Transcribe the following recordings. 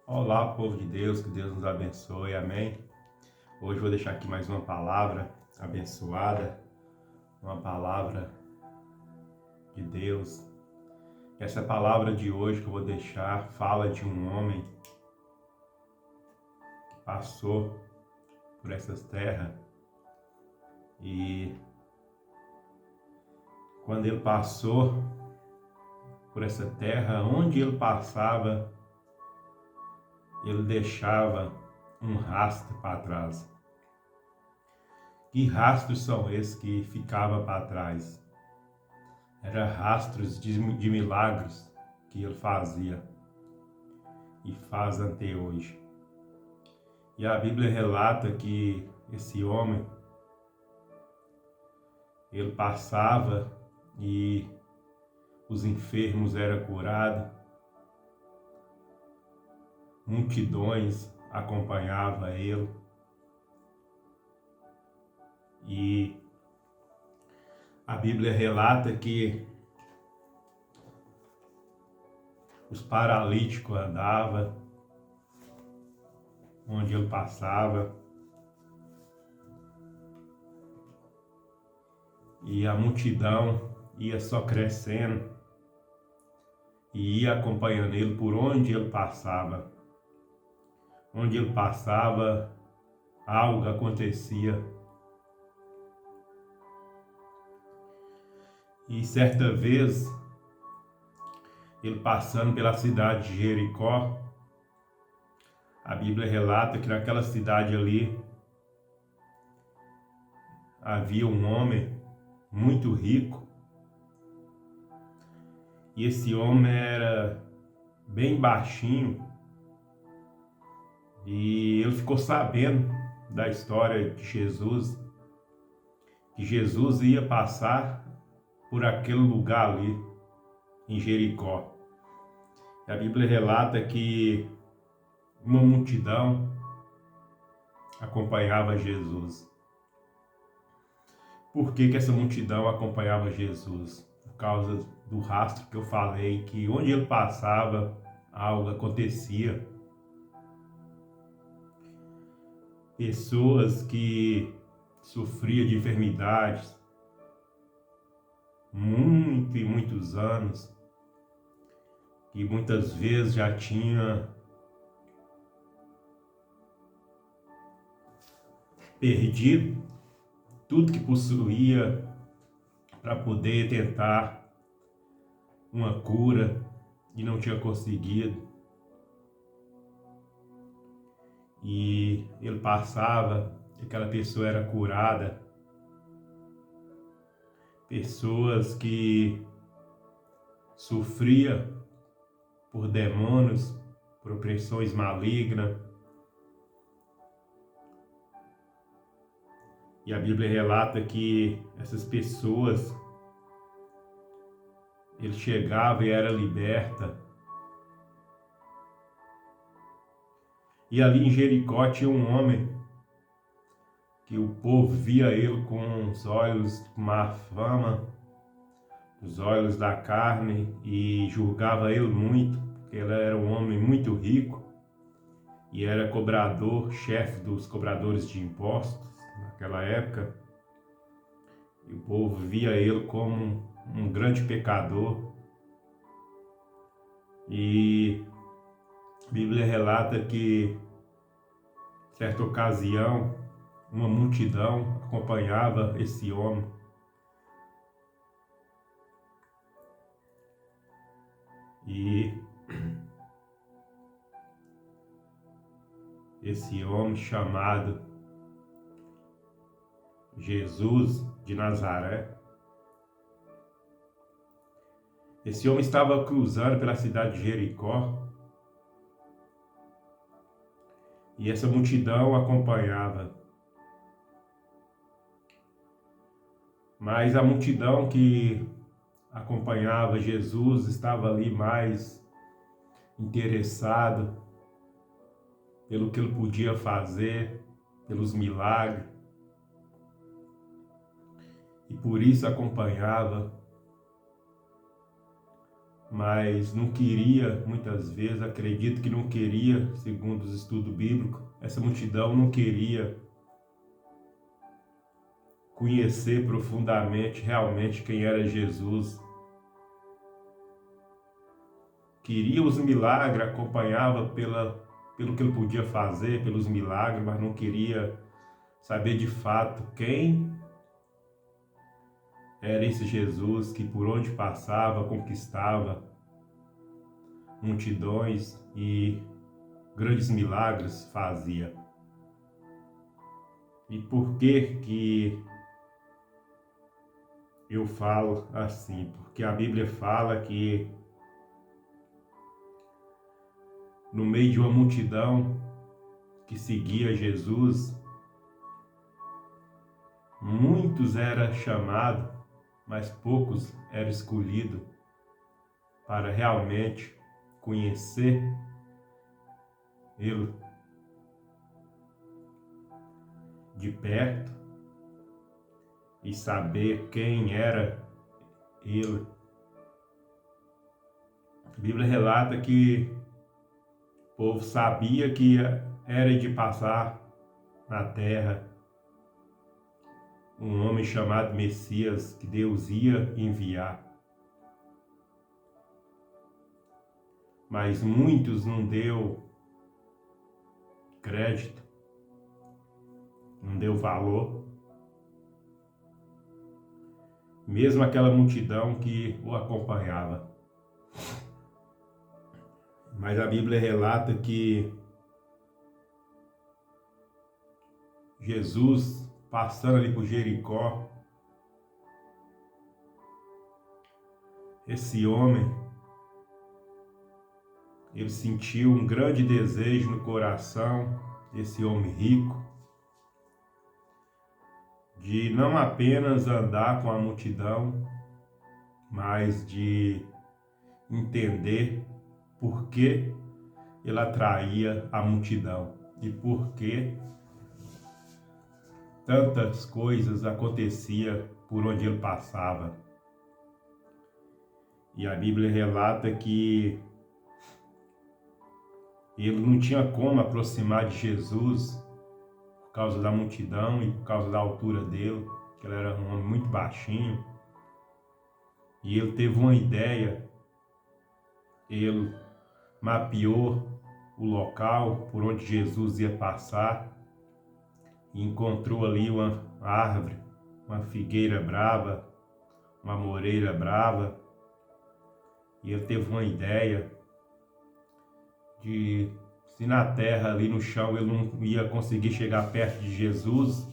Olá, povo de Deus, que Deus nos abençoe, amém? Hoje vou deixar aqui mais uma palavra abençoada, uma palavra de Deus. Essa palavra de hoje que eu vou deixar fala de um homem que passou por essas terras e quando ele passou por essa terra, onde ele passava, ele deixava um rastro para trás. Que rastros são esses que ficavam para trás? Eram rastros de milagres que ele fazia e faz até hoje. E a Bíblia relata que esse homem, ele passava e os enfermos eram curados, multidões acompanhavam ele e a Bíblia relata que os paralíticos andavam onde ele passava e a multidão ia só crescendo e ia acompanhando ele por onde ele passava. Onde ele passava, algo acontecia. E certa vez, ele passando pela cidade de Jericó, a Bíblia relata que naquela cidade ali havia um homem muito rico. E esse homem era bem baixinho. E ele ficou sabendo da história de Jesus, que Jesus ia passar por aquele lugar ali, em Jericó. E a Bíblia relata que uma multidão acompanhava Jesus. Por que essa multidão acompanhava Jesus? Por causa do rastro que eu falei, que onde ele passava, algo acontecia. Pessoas que sofriam de enfermidades muitos anos, que muitas vezes já tinha perdido tudo que possuía para poder tentar uma cura e não tinha conseguido. E ele passava, aquela pessoa era curada. Pessoas que sofriam por demônios, por opressões malignas. E a Bíblia relata que essas pessoas, ele chegava e era liberta. E ali em Jericó tinha um homem que o povo via ele com os olhos de má fama, os olhos da carne, e julgava ele muito, porque ele era um homem muito rico e era cobrador, chefe dos cobradores de impostos naquela época. E o povo via ele como um grande pecador. E a Bíblia relata que, certa ocasião, uma multidão acompanhava esse homem. E esse homem chamado Jesus de Nazaré, esse homem estava cruzando pela cidade de Jericó e essa multidão acompanhava. Mas a multidão que acompanhava Jesus estava ali mais interessado pelo que ele podia fazer, pelos milagres. E por isso acompanhava. mas não queria, muitas vezes, acredito que não queria, segundo os estudos bíblicos, essa multidão não queria conhecer profundamente, realmente, quem era Jesus. Queria os milagres, acompanhava pelo que ele podia fazer, pelos milagres, mas não queria saber de fato quem era esse Jesus que por onde passava, conquistava multidões e grandes milagres fazia. E por que eu falo assim? Porque a Bíblia fala que no meio de uma multidão que seguia Jesus, muitos eram chamados, mas poucos eram escolhidos para realmente conhecer Ele de perto e saber quem era Ele. A Bíblia relata que o povo sabia que era de passar na terra um homem chamado Messias, que Deus ia enviar. Mas muitos não deu crédito, não deu valor. Mesmo aquela multidão que o acompanhava. Mas a Bíblia relata que Jesus, passando ali por Jericó, esse homem, ele sentiu um grande desejo no coração, esse homem rico, de não apenas andar com a multidão, mas de entender por que ele atraía a multidão e por que tantas coisas aconteciam por onde ele passava. E a Bíblia relata que ele não tinha como aproximar de Jesus por causa da multidão e por causa da altura dele, que ele era um homem muito baixinho. E ele teve uma ideia, ele mapeou o local por onde Jesus ia passar e encontrou ali uma árvore, uma figueira brava, uma moreira brava. E ele teve uma ideia de, se na terra, ali no chão, ele não ia conseguir chegar perto de Jesus,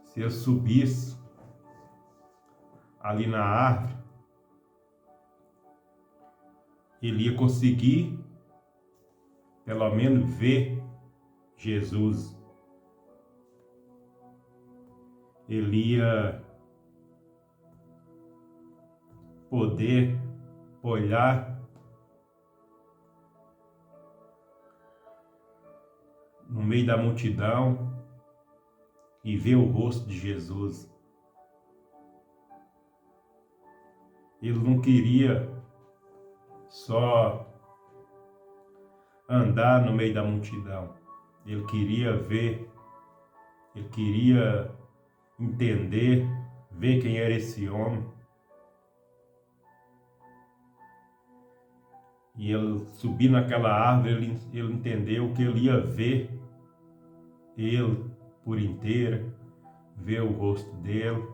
se ele subisse ali na árvore, ele ia conseguir, pelo menos, ver Jesus. Ele ia poder olhar no meio da multidão e ver o rosto de Jesus. Ele não queria só andar no meio da multidão. Ele queria ver, ele queria entender, ver quem era esse homem. E ele subir naquela árvore, ele entendeu que ele ia ver ele por inteiro, ver o rosto dele.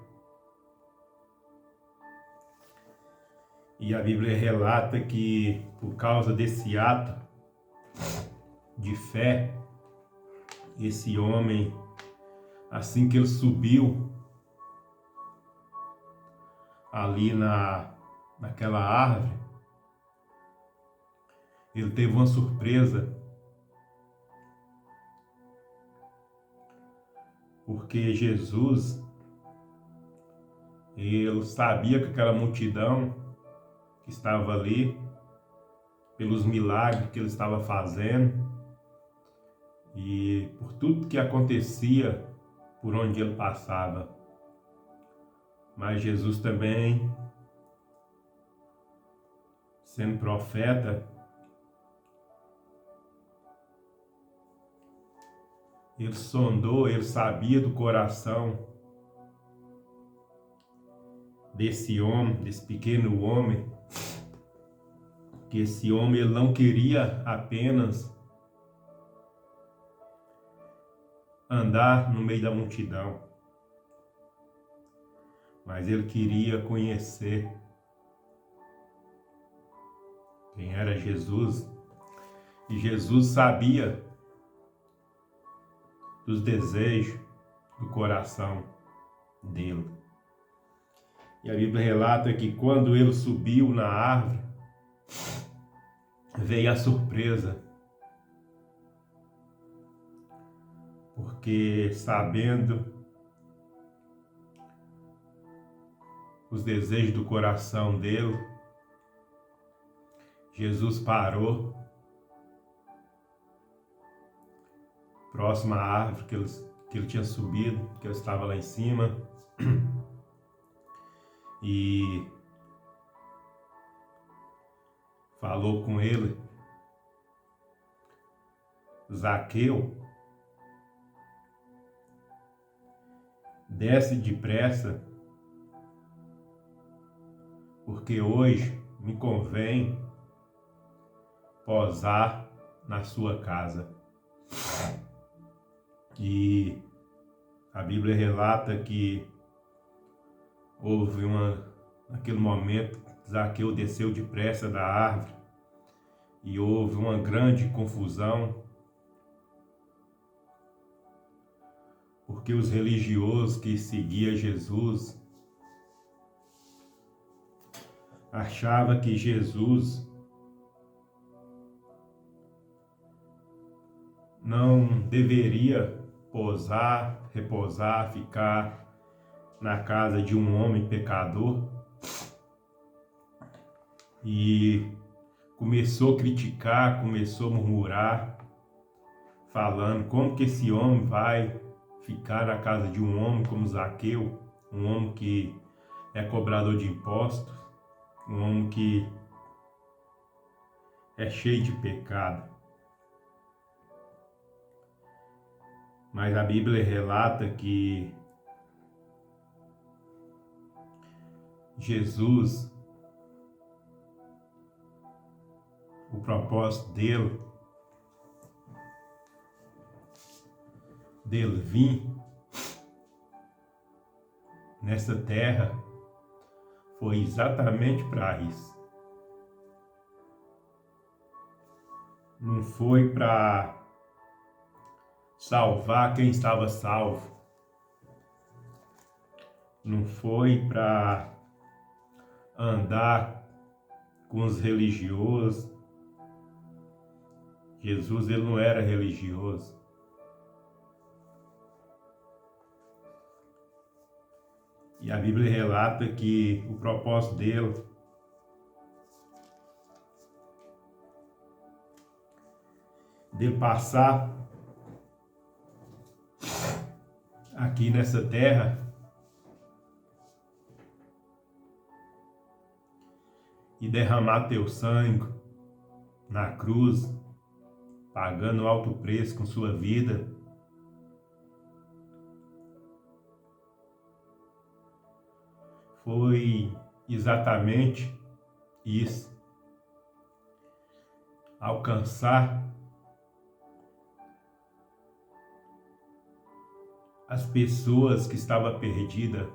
E a Bíblia relata que, por causa desse ato de fé, esse homem, assim que ele subiu ali naquela árvore, ele teve uma surpresa, porque Jesus, ele sabia que aquela multidão que estava ali, pelos milagres que ele estava fazendo e por tudo que acontecia por onde ele passava. Mas Jesus também sendo profeta, ele sondou, ele sabia do coração desse homem, desse pequeno homem, que esse homem ele não queria apenas andar no meio da multidão, mas ele queria conhecer quem era Jesus, e Jesus sabia dos desejos do coração dele. E a Bíblia relata que quando ele subiu na árvore, veio a surpresa, porque sabendo os desejos do coração dele, Jesus parou próximo à árvore que ele tinha subido, que ele estava lá em cima, e falou com ele: Zaqueu, desce depressa, porque hoje me convém posar na sua casa. E a Bíblia relata que houve naquele momento, Zaqueu desceu depressa da árvore e houve uma grande confusão, porque os religiosos que seguiam Jesus achavam que Jesus não deveria repousar, ficar na casa de um homem pecador, e começou a criticar, começou a murmurar, falando como que esse homem vai ficar na casa de um homem como Zaqueu, um homem que é cobrador de impostos, um homem que é cheio de pecado. Mas a Bíblia relata que Jesus, o propósito dele vir nessa terra foi exatamente para isso. Não foi para salvar quem estava salvo. Não foi para andar com os religiosos. Jesus, ele não era religioso. E a Bíblia relata que o propósito dele passar aqui nessa terra e derramar teu sangue na cruz, pagando alto preço com sua vida, foi exatamente isso. Alcançar as pessoas que estavam perdidas,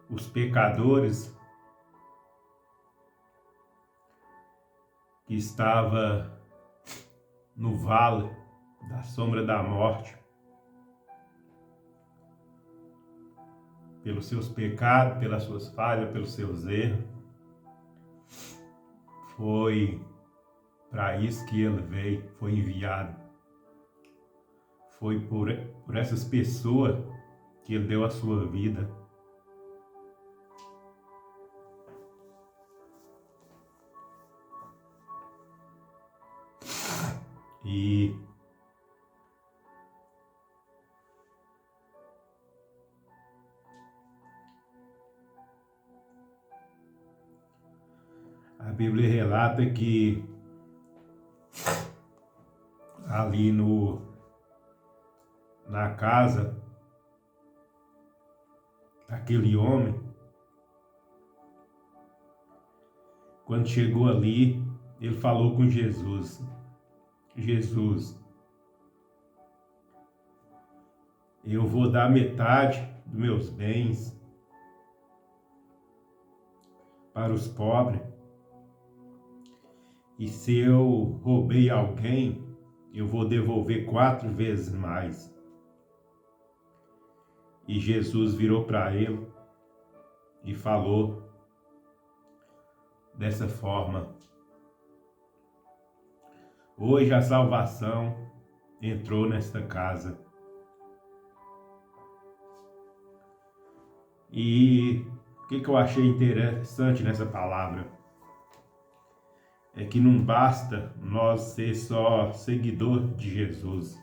os pecadores que estavam no vale da sombra da morte, pelos seus pecados, pelas suas falhas, pelos seus erros. Foi para isso que ele veio, foi enviado. Foi por essas pessoas que ele deu a sua vida. E A Bíblia relata que ali na casa daquele homem, quando chegou ali, ele falou com Jesus: Jesus, eu vou dar metade dos meus bens para os pobres, e se eu roubei alguém, eu vou devolver 4 vezes mais. E Jesus virou para ele e falou dessa forma: hoje a salvação entrou nesta casa. E o que eu achei interessante nessa palavra é que não basta nós ser só seguidor de Jesus.